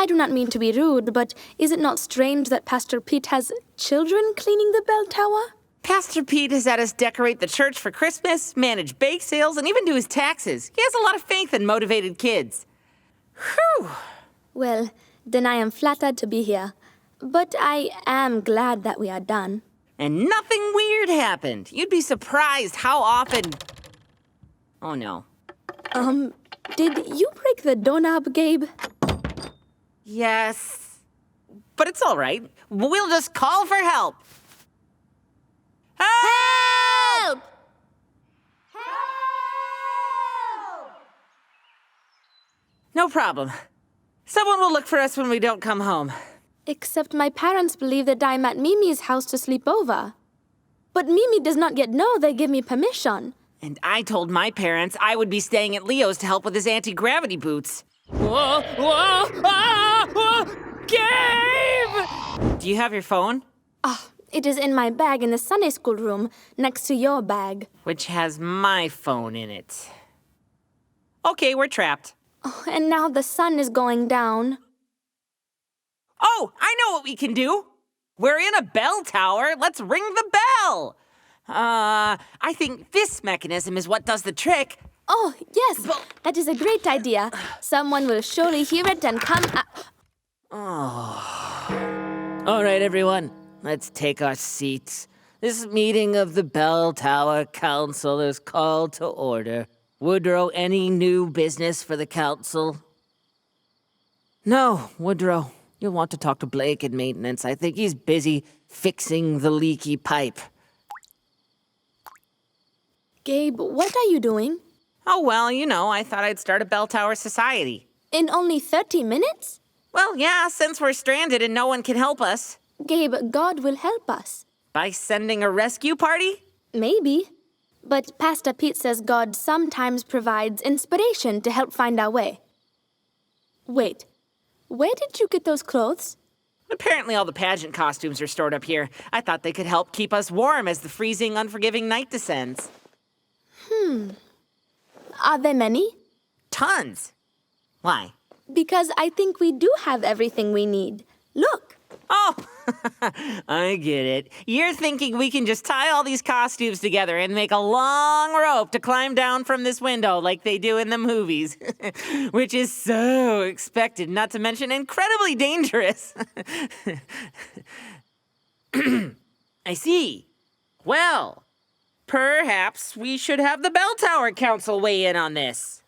I do not mean to be rude, but is it not strange that Pastor Pete has children cleaning the bell tower? Pastor Pete has had us decorate the church for Christmas, manage bake sales, and even do his taxes. He has a lot of faith in motivated kids. Whew. Well, then I am flattered to be here. But I am glad that we are done. And nothing weird happened. You'd be surprised how often... Oh, no. Did you break the doorknob, Gabe? Yes. But it's all right. We'll just call for help. Help! Help! No problem. Someone will look for us when we don't come home. Except my parents believe that I'm at Mimi's house to sleep over. But Mimi does not yet know they give me permission. And I told my parents I would be staying at Leo's to help with his anti-gravity boots. Whoa! Whoa! Ah! Whoa! Gabe! Do you have your phone? Oh, it is in my bag in the Sunday school room, next to your bag. Which has my phone in it. Okay, we're trapped. Oh, and now the sun is going down. Oh, I know what we can do. We're in a bell tower. Let's ring the bell. I think this mechanism is what does the trick. Oh, yes, that is a great idea. Someone will surely hear it and come... All right, everyone. Let's take our seats. This meeting of the Bell Tower Council is called to order. Woodrow, any new business for the council? No, Woodrow. You'll want to talk to Blake in maintenance. I think he's busy fixing the leaky pipe. Gabe, what are you doing? Oh, well, you know, I thought I'd start a bell tower society. In only 30 minutes? Well, yeah, since we're stranded and no one can help us. Gabe, God will help us. By sending a rescue party? Maybe. But Pastor Pete says God sometimes provides inspiration to help find our way. Wait, where did you get those clothes? Apparently all the pageant costumes are stored up here. I thought they could help keep us warm as the freezing, unforgiving night descends. Are there many? Tons. Why? Because I think we do have everything we need. Look. Oh, I get it. You're thinking we can just tie all these costumes together and make a long rope to climb down from this window like they do in the movies, which is so expected, not to mention incredibly dangerous. I see. Well, perhaps we should have the Bell Tower Council weigh in on this.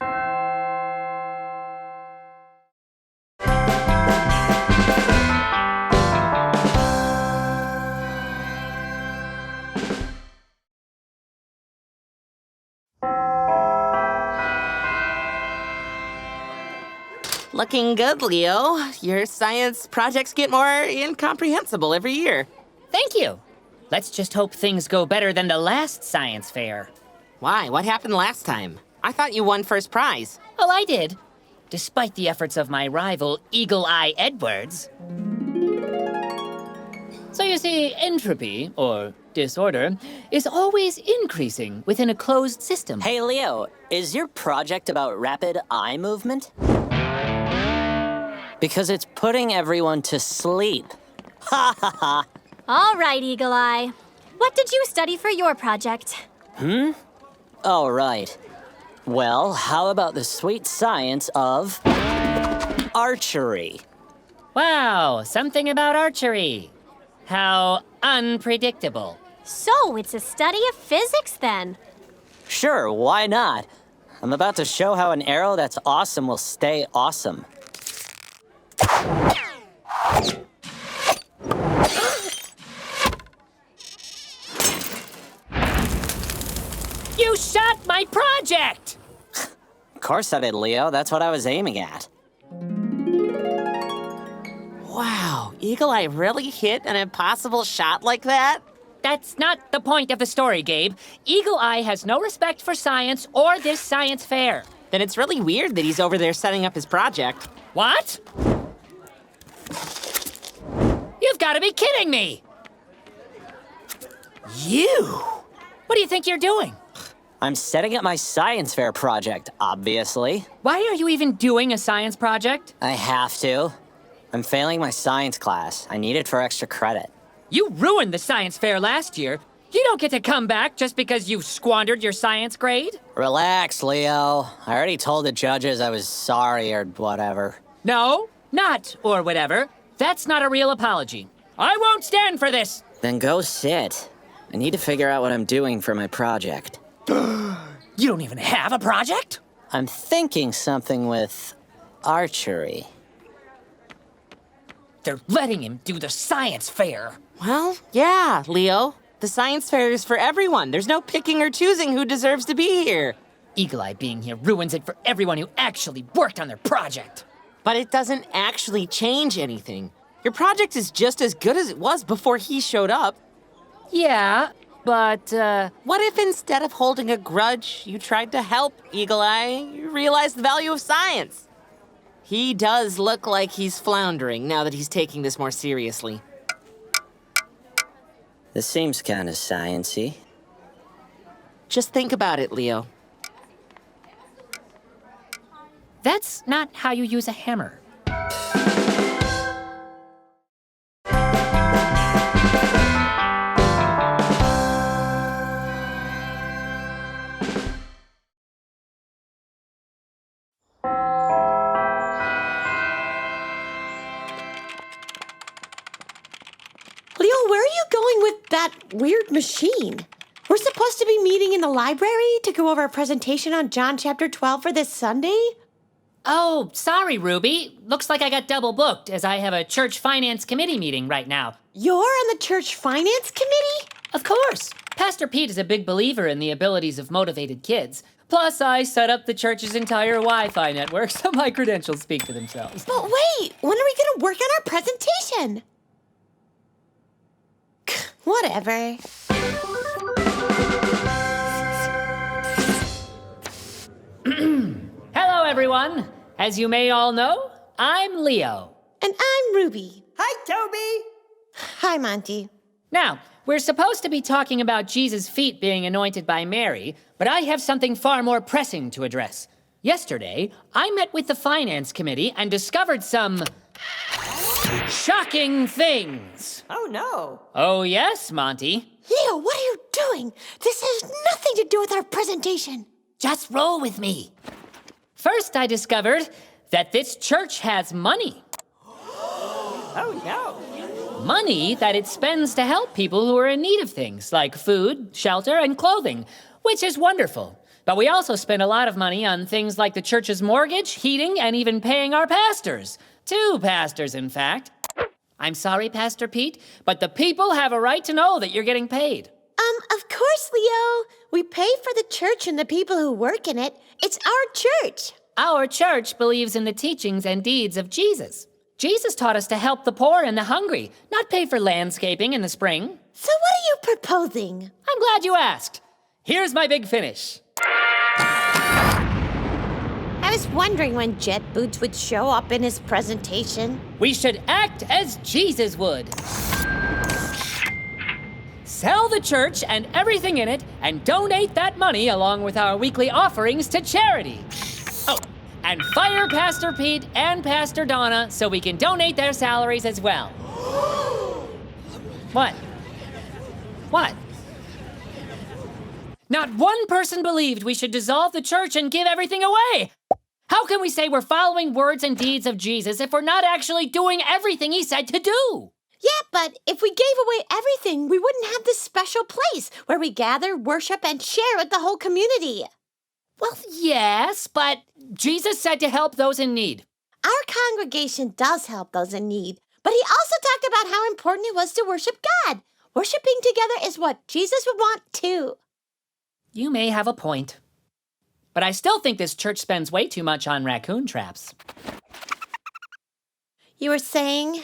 Looking good, Leo. Your science projects get more incomprehensible every year. Thank you. Let's just hope things go better than the last science fair. Why? What happened last time? I thought you won first prize. Oh, I did. Despite the efforts of my rival, Eagle Eye Edwards. So you see, entropy, or disorder, is always increasing within a closed system. Hey, Leo, is your project about rapid eye movement? Because it's putting everyone to sleep. Ha ha ha. All right, Eagle Eye. What did you study for your project? All right. Well, how about the sweet science of archery? Wow, something about archery. How unpredictable. So, it's a study of physics then. Sure, why not? I'm about to show how an arrow that's awesome will stay awesome. You shot my project! Of course I did, Leo. That's what I was aiming at. Wow, Eagle Eye really hit an impossible shot like that? That's not the point of the story, Gabe. Eagle Eye has no respect for science or this science fair. Then it's really weird that he's over there setting up his project. What? You've got to be kidding me! You? What do you think you're doing? I'm setting up my science fair project, obviously. Why are you even doing a science project? I have to. I'm failing my science class. I need it for extra credit. You ruined the science fair last year. You don't get to come back just because you squandered your science grade. Relax, Leo. I already told the judges I was sorry or whatever. No, not or whatever. That's not a real apology. I won't stand for this. Then go sit. I need to figure out what I'm doing for my project. You don't even have a project? I'm thinking something with archery. They're letting him do the science fair. Well, yeah, Leo. The science fair is for everyone. There's no picking or choosing who deserves to be here. Eagle Eye being here ruins it for everyone who actually worked on their project. But it doesn't actually change anything. Your project is just as good as it was before he showed up. Yeah, but, What if instead of holding a grudge, you tried to help Eagle Eye? You realized the value of science. He does look like he's floundering now that he's taking this more seriously. This seems kind of science-y. Just think about it, Leo. that's not how you use a hammer. Leo, where are you going with that weird machine? We're supposed to be meeting in the library to go over a presentation on John chapter 12 for this Sunday? Oh, sorry, Ruby. Looks like I got double booked as I have a church finance committee meeting right now. You're on the church finance committee? Of course. Pastor Pete is a big believer in the abilities of motivated kids. Plus, I set up the church's entire Wi-Fi network, so my credentials speak for themselves. But wait, when are we going to work on our presentation? Whatever. Hello, everyone. As you may all know, I'm Leo. And I'm Ruby. Hi, Toby! Hi, Monty. Now, we're supposed to be talking about Jesus' feet being anointed by Mary, but I have something far more pressing to address. Yesterday, I met with the finance committee and discovered some shocking things. Oh, no. Oh, yes, Monty. Leo, what are you doing? This has nothing to do with our presentation. Just roll with me. First, I discovered that this church has money. Oh, no. Money that it spends to help people who are in need of things like food, shelter, and clothing, which is wonderful. But we also spend a lot of money on things like the church's mortgage, heating, and even paying our pastors. 2 pastors, in fact. I'm sorry, Pastor Pete, but the people have a right to know that you're getting paid. Of course, Leo. We pay for the church and the people who work in it. It's our church. Our church believes in the teachings and deeds of Jesus. Jesus taught us to help the poor and the hungry, not pay for landscaping in the spring. So what are you proposing? I'm glad you asked. Here's my big finish. I was wondering when Jet Boots would show up in his presentation. We should act as Jesus would. Sell the church and everything in it and donate that money along with our weekly offerings to charity. Oh, and fire Pastor Pete and Pastor Donna so we can donate their salaries as well. What? What? Not one person believed we should dissolve the church and give everything away. How can we say we're following words and deeds of Jesus if we're not actually doing everything he said to do? Yeah, but if we gave away everything, we wouldn't have this special place where we gather, worship, and share with the whole community. Well, yes, but Jesus said to help those in need. Our congregation does help those in need, but he also talked about how important it was to worship God. Worshiping together is what Jesus would want too. You may have a point. But I still think this church spends way too much on raccoon traps. You were saying?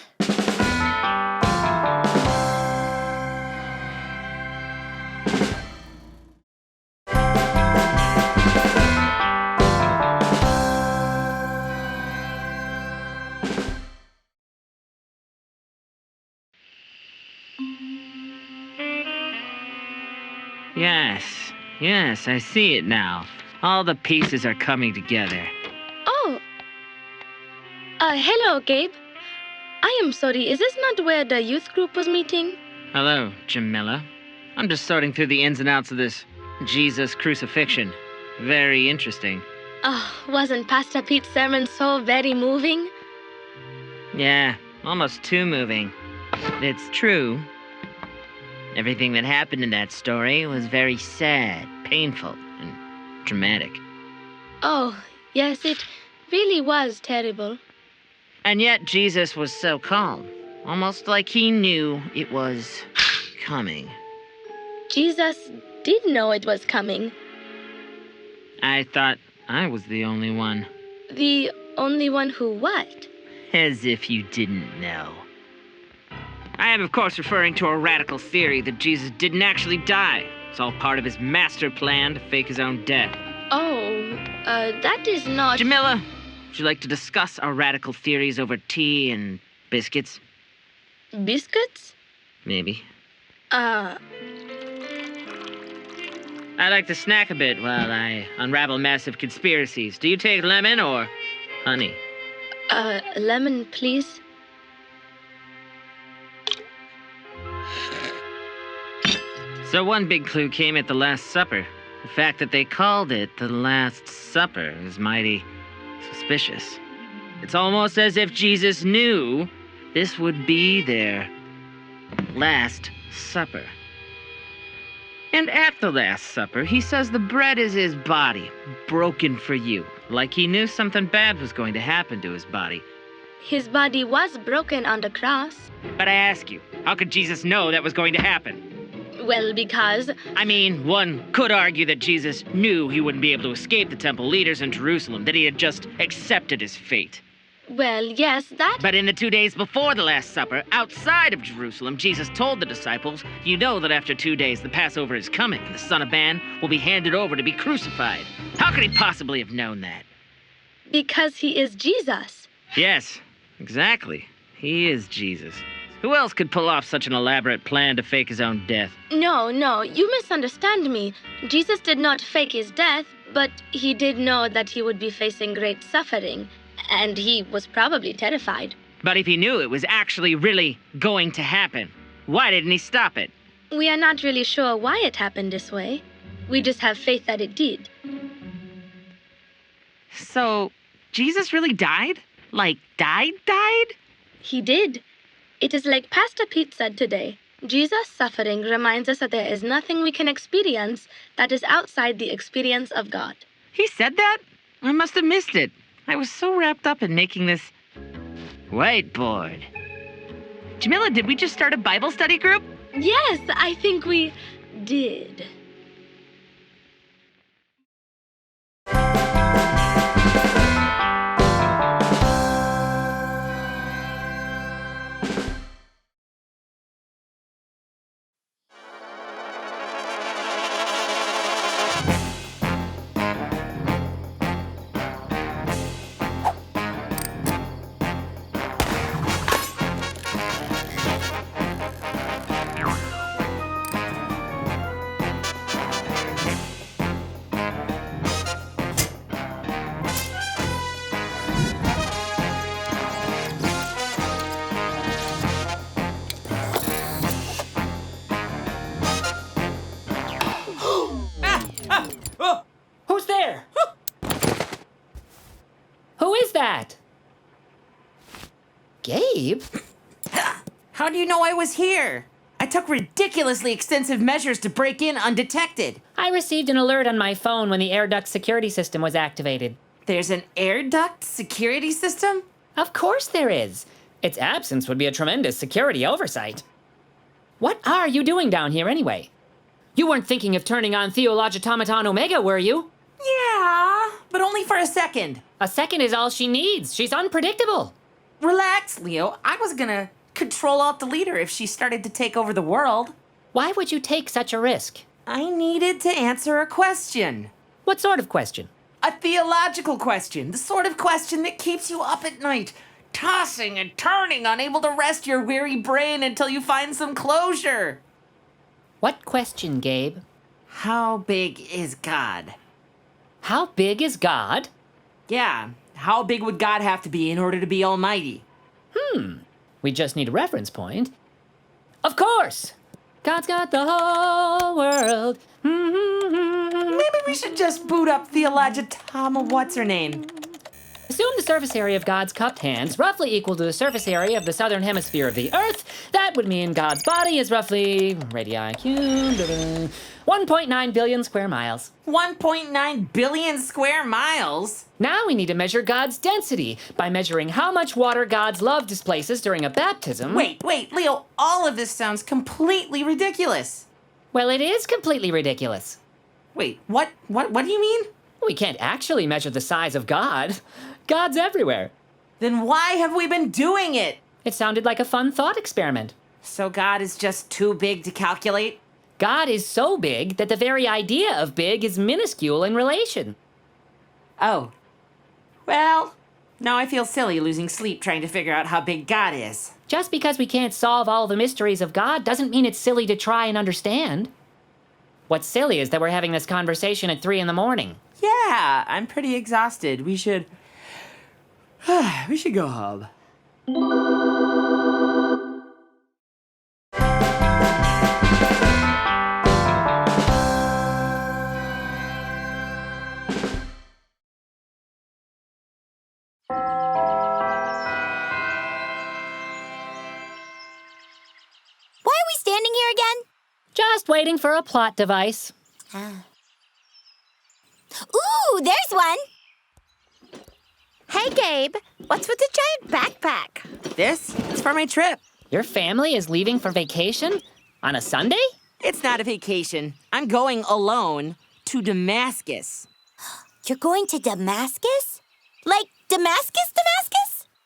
Yes, I see it now. All the pieces are coming together. Oh. Hello, Gabe. I am sorry, is this not where the youth group was meeting? Hello, Jamila. I'm just sorting through the ins and outs of this Jesus crucifixion. Very interesting. Oh, wasn't Pastor Pete's sermon so very moving? Yeah, almost too moving. It's true. Everything that happened in that story was very sad, painful, and dramatic. Oh, yes, it really was terrible. And yet Jesus was so calm, almost like he knew it was coming. Jesus did know it was coming. I thought I was the only one. The only one who what? As if you didn't know. I am, of course, referring to a radical theory that Jesus didn't actually die. It's all part of his master plan to fake his own death. Oh, that is not... Jamila, would you like to discuss our radical theories over tea and biscuits? Biscuits? Maybe. Uh, I like to snack a bit while I unravel massive conspiracies. Do you take lemon or honey? lemon, please. So one big clue came at the Last Supper. The fact that they called it the Last Supper is mighty suspicious. It's almost as if Jesus knew this would be their Last Supper. And at the Last Supper, he says the bread is his body, broken for you, like he knew something bad was going to happen to his body. His body was broken on the cross. But I ask you, how could Jesus know that was going to happen? Well, because... I mean, one could argue that Jesus knew he wouldn't be able to escape the temple leaders in Jerusalem, that he had just accepted his fate. Well, yes, that... But in the 2 days before the Last Supper, outside of Jerusalem, Jesus told the disciples, you know that after 2 days the Passover is coming, and the Son of Man will be handed over to be crucified. How could he possibly have known that? Because he is Jesus. Yes, exactly. He is Jesus. Who else could pull off such an elaborate plan to fake his own death? No, you misunderstand me. Jesus did not fake his death, but he did know that he would be facing great suffering, and he was probably terrified. But if he knew it was actually really going to happen, why didn't he stop it? We are not really sure why it happened this way. We just have faith that it did. So, Jesus really died? Like, died? He did. It is like Pastor Pete said today. Jesus' suffering reminds us that there is nothing we can experience that is outside the experience of God. He said that? I must have missed it. I was so wrapped up in making this whiteboard. Jamila, did we just start a Bible study group? Yes, I think we did. Who's there? Who is that? Gabe? How do you know I was here? I took ridiculously extensive measures to break in undetected. I received an alert on my phone when the air duct security system was activated. There's an air duct security system? Of course there is. Its absence would be a tremendous security oversight. What are you doing down here anyway? You weren't thinking of turning on Theologitomaton Omega, were you? Yeah, but only for a second. A second is all she needs. She's unpredictable. Relax, Leo. I was gonna Control-Alt-Delete her if she started to take over the world. Why would you take such a risk? I needed to answer a question. What sort of question? A theological question. The sort of question that keeps you up at night, tossing and turning, unable to rest your weary brain until you find some closure. What question, Gabe? How big is God? How big is God? Yeah, how big would God have to be in order to be almighty? We just need a reference point. Of course! God's got the whole world. Maybe we should just boot up Theologia Tama what's-her-name. Assume the surface area of God's cupped hands roughly equal to the surface area of the southern hemisphere of the Earth. That would mean God's body is roughly, radii cubed, 1.9 billion square miles. 1.9 billion square miles? Now we need to measure God's density by measuring how much water God's love displaces during a baptism. Wait, Leo, all of this sounds completely ridiculous. Well, it is completely ridiculous. Wait, what do you mean? We can't actually measure the size of God. God's everywhere. Then why have we been doing it? It sounded like a fun thought experiment. So God is just too big to calculate? God is so big that the very idea of big is minuscule in relation. Oh. Well, now I feel silly losing sleep trying to figure out how big God is. Just because we can't solve all the mysteries of God doesn't mean it's silly to try and understand. What's silly is that we're having this conversation at 3 a.m. Yeah, I'm pretty exhausted. We should go home. Why are we standing here again? Just waiting for a plot device. Ooh, there's one. Hey, Gabe, what's with the giant backpack? This? It's for my trip. Your family is leaving for vacation? On a Sunday? It's not a vacation. I'm going alone to Damascus. You're going to Damascus? Like Damascus?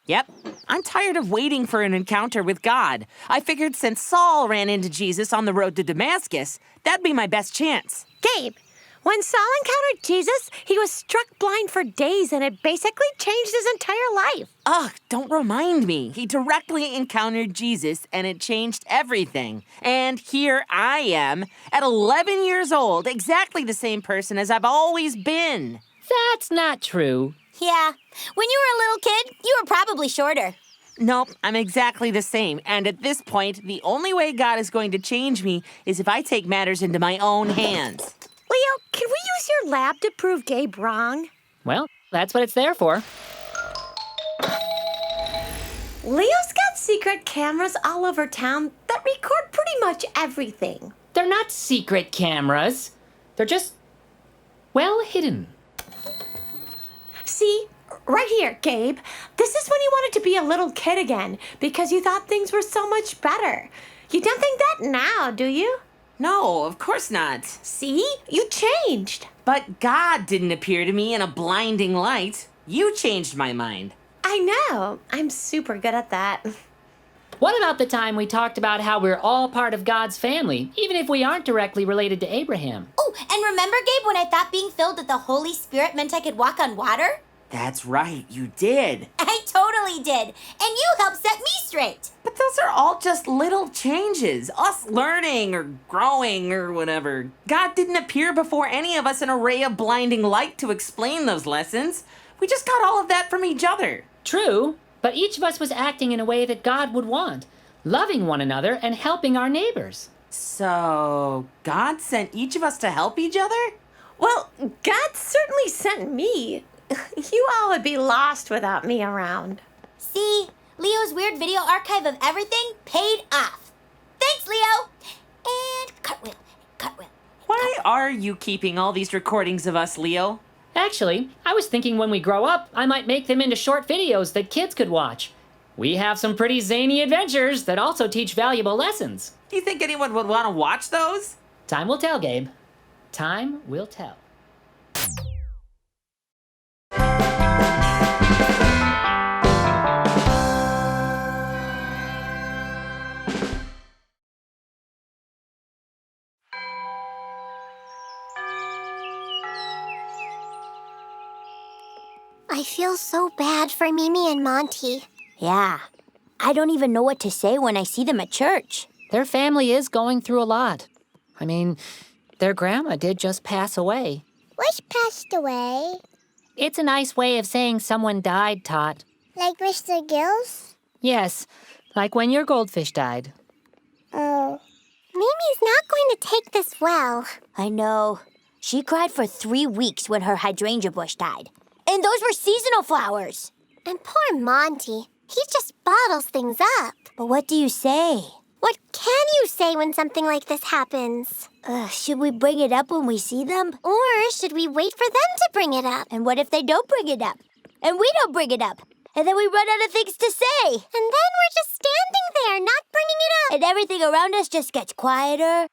Yep. I'm tired of waiting for an encounter with God. I figured since Saul ran into Jesus on the road to Damascus, that'd be my best chance. Gabe, when Saul encountered Jesus, he was struck blind for days and it basically changed his entire life. Ugh, don't remind me. He directly encountered Jesus and it changed everything. And here I am, at 11 years old, exactly the same person as I've always been. That's not true. Yeah. When you were a little kid, you were probably shorter. Nope, I'm exactly the same. And at this point, the only way God is going to change me is if I take matters into my own hands. Leo, can we use your lab to prove Gabe wrong? Well, that's what it's there for. Leo's got secret cameras all over town that record pretty much everything. They're not secret cameras. They're just, well, hidden. See, right here, Gabe. This is when you wanted to be a little kid again because you thought things were so much better. You don't think that now, do you? No, of course not. See? You changed. But God didn't appear to me in a blinding light. You changed my mind. I know. I'm super good at that. What about the time we talked about how we're all part of God's family, even if we aren't directly related to Abraham? Oh, and remember, Gabe, when I thought being filled with the Holy Spirit meant I could walk on water? That's right, you did. I totally did. And you helped set me straight. But those are all just little changes. Us learning or growing or whatever. God didn't appear before any of us in a ray of blinding light to explain those lessons. We just got all of that from each other. True, but each of us was acting in a way that God would want, loving one another and helping our neighbors. So, God sent each of us to help each other? Well, God certainly sent me. You all would be lost without me around. See, Leo's weird video archive of everything paid off. Thanks, Leo. And cartwheel. Why are you keeping all these recordings of us, Leo? Actually, I was thinking when we grow up, I might make them into short videos that kids could watch. We have some pretty zany adventures that also teach valuable lessons. Do you think anyone would want to watch those? Time will tell, Gabe. Time will tell. I feel so bad for Mimi and Monty. Yeah. I don't even know what to say when I see them at church. Their family is going through a lot. I mean, their grandma did just pass away. Which passed away? It's a nice way of saying someone died, Tot. Like Mr. Gills? Yes. Like when your goldfish died. Oh. Mimi's not going to take this well. I know. She cried for 3 weeks when her hydrangea bush died. And those were seasonal flowers. And poor Monty. He just bottles things up. But what do you say? What can you say when something like this happens? Should we bring it up when we see them? Or should we wait for them to bring it up? And what if they don't bring it up? And we don't bring it up? And then we run out of things to say. And then we're just standing there, not bringing it up. And everything around us just gets quieter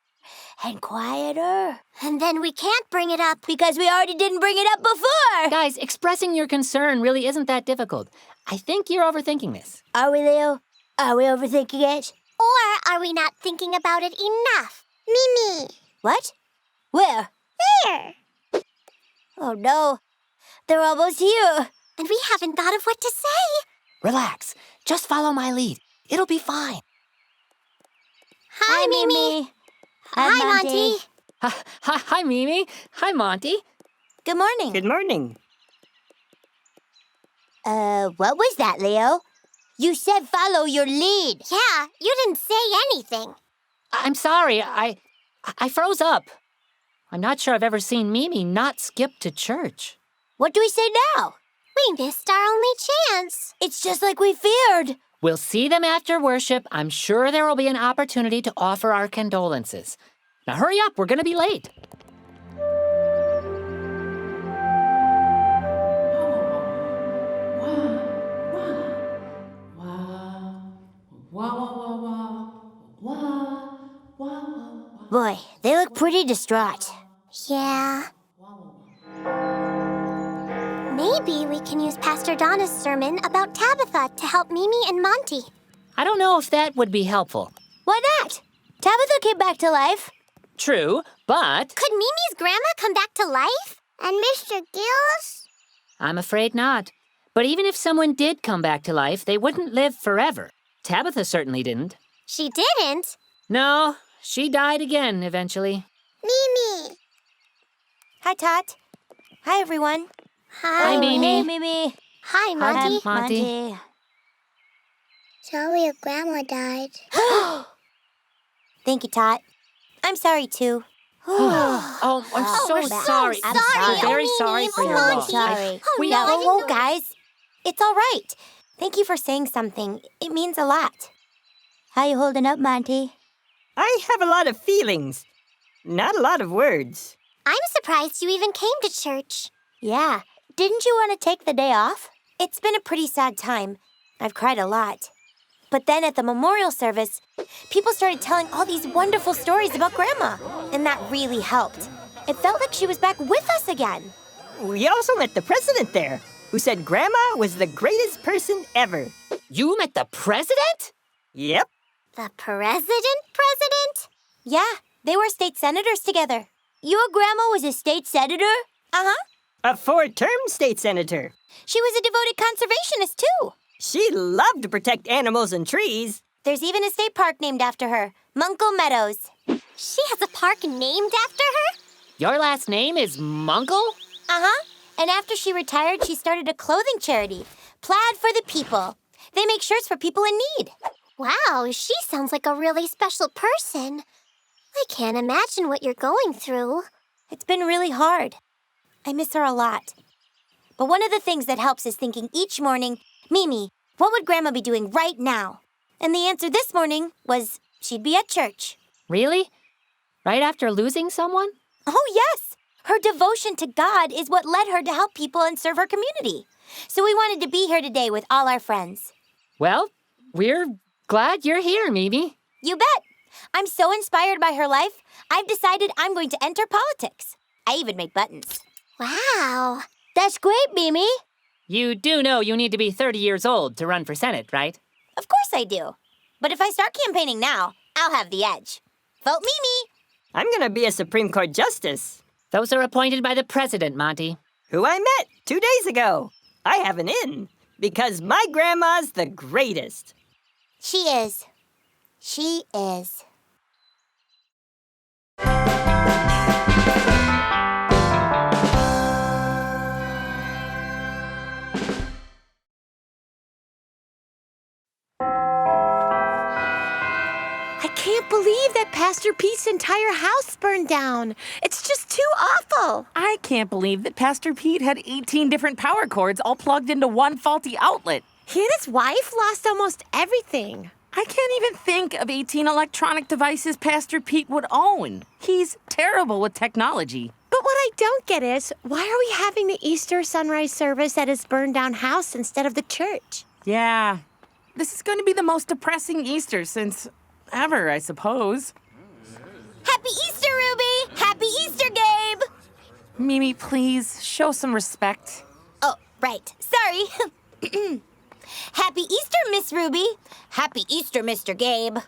and quieter. And then we can't bring it up. Because we already didn't bring it up before. Guys, expressing your concern really isn't that difficult. I think you're overthinking this. Are we, Leo? Are we overthinking it? Or are we not thinking about it enough? Mimi. What? Where? There. Oh, no. They're almost here. And we haven't thought of what to say. Relax. Just follow my lead. It'll be fine. Hi, Mimi. Hi, Monty. Hi, Mimi. Hi, Monty. Good morning. Good morning. What was that, Leo? You said follow your lead. Yeah, you didn't say anything. I'm sorry. I froze up. I'm not sure I've ever seen Mimi not skip to church. What do we say now? We missed our only chance. It's just like we feared. We'll see them after worship. I'm sure there will be an opportunity to offer our condolences. Now hurry up, we're going to be late. Boy, they look pretty distraught. Yeah. Maybe we can use Pastor Donna's sermon about Tabitha to help Mimi and Monty. I don't know if that would be helpful. Why not? Tabitha came back to life. True, but Could Mimi's grandma come back to life? And Mr. Gills? I'm afraid not. But even if someone did come back to life, they wouldn't live forever. Tabitha certainly didn't. She didn't. No, she died again eventually. Mimi. Hi, Tot. Hi, everyone. Hi, Mimi. Hey, Mimi. Hi, Monty. Monty. Sorry your grandma died. Thank you, Tot. I'm sorry, too. Oh, I'm so sorry. I'm sorry. Very Oh, sorry Mimi, for your Monty. loss. Sorry. Oh, Yeah, no, I didn't know. guys. It's all right. Thank you for saying something. It means a lot. How you holding up, Monty? I have a lot of feelings, not a lot of words. I'm surprised you even came to church. Yeah. Didn't you want to take the day off? It's been a pretty sad time. I've cried a lot. But then at the memorial service, people started telling all these wonderful stories about Grandma. And that really helped. It felt like she was back with us again. We also met the president there, who said Grandma was the greatest person ever. You met the president? Yep. The president? Yeah, they were state senators together. Your grandma was a state senator? Uh-huh. A 4-term state senator. She was a devoted conservationist, too. She loved to protect animals and trees. There's even a state park named after her, Munkle Meadows. She has a park named after her? Your last name is Munkle? Uh-huh. And after she retired, she started a clothing charity, Plaid for the People. They make shirts for people in need. Wow, she sounds like a really special person. I can't imagine what you're going through. It's been really hard. I miss her a lot. But one of the things that helps is thinking each morning, Mimi, what would Grandma be doing right now? And the answer this morning was she'd be at church. Really? Right after losing someone? Oh, yes. Her devotion to God is what led her to help people and serve her community. So we wanted to be here today with all our friends. Well, we're glad you're here, Mimi. You bet. I'm so inspired by her life, I've decided I'm going to enter politics. I even made buttons. Wow. That's great, Mimi. You do know you need to be 30 years old to run for Senate, right? Of course I do. But if I start campaigning now, I'll have the edge. Vote Mimi. I'm gonna be a Supreme Court Justice. Those are appointed by the president, Monty. Who I met 2 days ago. I have an in, because my grandma's the greatest. She is. She is. Pastor Pete's entire house burned down. It's just too awful. I can't believe that Pastor Pete had 18 different power cords all plugged into one faulty outlet. He and his wife lost almost everything. I can't even think of 18 electronic devices Pastor Pete would own. He's terrible with technology. But what I don't get is, why are we having the Easter sunrise service at his burned down house instead of the church? Yeah, this is going to be the most depressing Easter since ever, I suppose. Happy Easter, Ruby! Happy Easter, Gabe! Mimi, please, show some respect. Oh, right. Sorry. Happy Easter, Miss Ruby. Happy Easter, Mr. Gabe.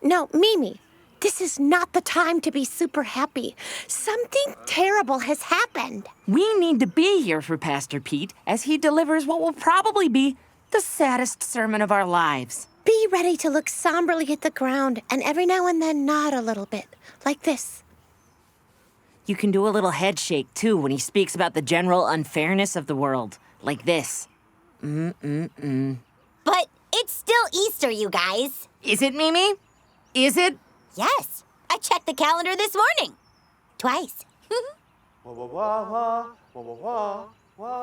No, Mimi, this is not the time to be super happy. Something terrible has happened. We need to be here for Pastor Pete as he delivers what will probably be the saddest sermon of our lives. Be ready to look somberly at the ground and every now and then nod a little bit, like this. You can do a little head shake, too, when he speaks about the general unfairness of the world, like this. But it's still Easter, you guys. Is it, Mimi? Is it? Yes. I checked the calendar this morning. Twice.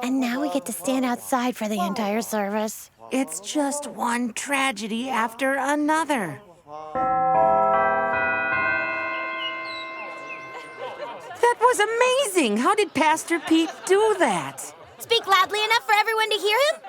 And now we get to stand outside for the entire service. It's just one tragedy after another. That was amazing! How did Pastor Pete do that? Speak loudly enough for everyone to hear him?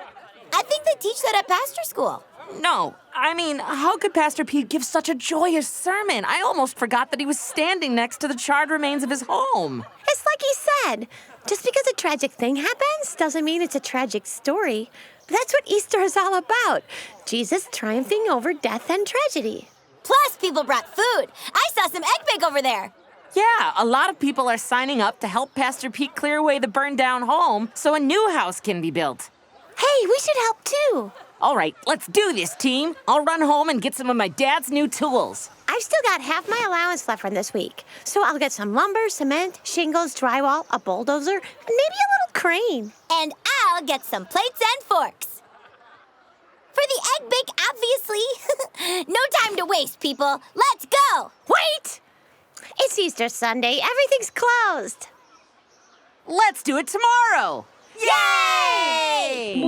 I think they teach that at pastor school. No, I mean, how could Pastor Pete give such a joyous sermon? I almost forgot that he was standing next to the charred remains of his home. It's like he said, just because a tragic thing happens doesn't mean it's a tragic story. That's what Easter is all about. Jesus triumphing over death and tragedy. Plus, people brought food. I saw some egg bake over there. Yeah, a lot of people are signing up to help Pastor Pete clear away the burned down home so a new house can be built. Hey, we should help too. All right, let's do this, team. I'll run home and get some of my dad's new tools. I've still got half my allowance left from this week, so I'll get some lumber, cement, shingles, drywall, a bulldozer, and maybe a little crane. And I'll get some plates and forks. For the egg bake, obviously. No time to waste, people. Let's go. Wait! It's Easter Sunday. Everything's closed. Let's do it tomorrow. Yay!